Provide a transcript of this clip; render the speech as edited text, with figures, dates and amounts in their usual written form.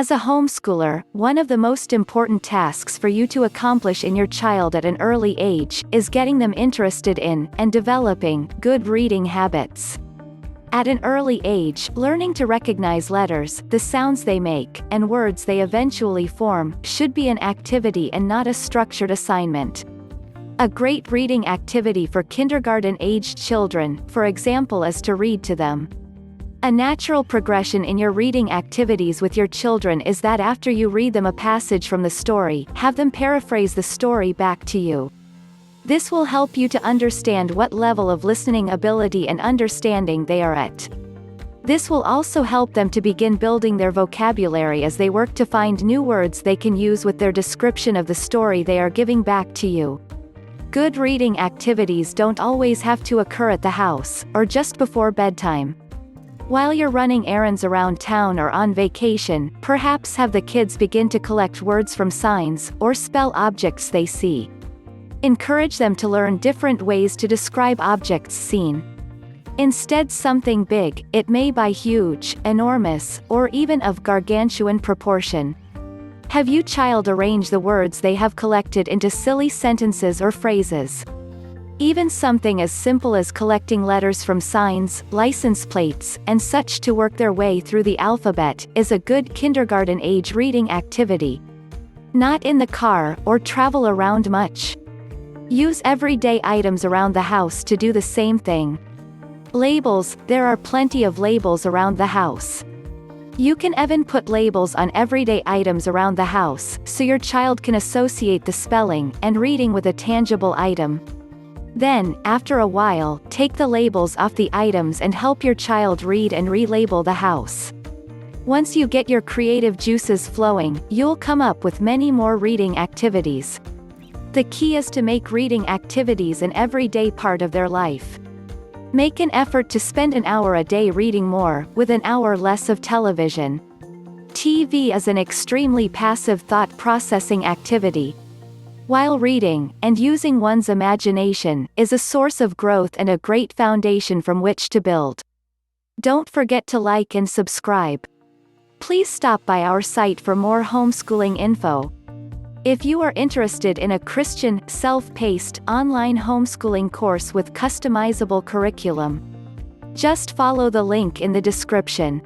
As a homeschooler, one of the most important tasks for you to accomplish in your child at an early age is getting them interested in and developing good reading habits. At an early age, learning to recognize letters, the sounds they make, and words they eventually form, should be an activity and not a structured assignment. A great reading activity for kindergarten-aged children, for example, is to read to them. A natural progression in your reading activities with your children is that after you read them a passage from the story, have them paraphrase the story back to you. This will help you to understand what level of listening ability and understanding they are at. This will also help them to begin building their vocabulary as they work to find new words they can use with their description of the story they are giving back to you. Good reading activities don't always have to occur at the house, or just before bedtime. While you're running errands around town or on vacation, perhaps have the kids begin to collect words from signs, or spell objects they see. Encourage them to learn different ways to describe objects seen. Instead something big, it may be huge, enormous, or even of gargantuan proportion. Have your child arrange the words they have collected into silly sentences or phrases. Even something as simple as collecting letters from signs, license plates, and such to work their way through the alphabet, is a good kindergarten-age reading activity. Not in the car, or travel around much. Use everyday items around the house to do the same thing. Labels, there are plenty of labels around the house. You can even put labels on everyday items around the house, so your child can associate the spelling and reading with a tangible item. Then, after a while, take the labels off the items and help your child read and relabel the house. Once you get your creative juices flowing, you'll come up with many more reading activities. The key is to make reading activities an everyday part of their life. Make an effort to spend an hour a day reading more, with an hour less of television. TV is an extremely passive thought-processing activity. While reading, and using one's imagination, is a source of growth and a great foundation from which to build. Don't forget to like and subscribe. Please stop by our site for more homeschooling info. If you are interested in a Christian, self-paced, online homeschooling course with customizable curriculum, just follow the link in the description.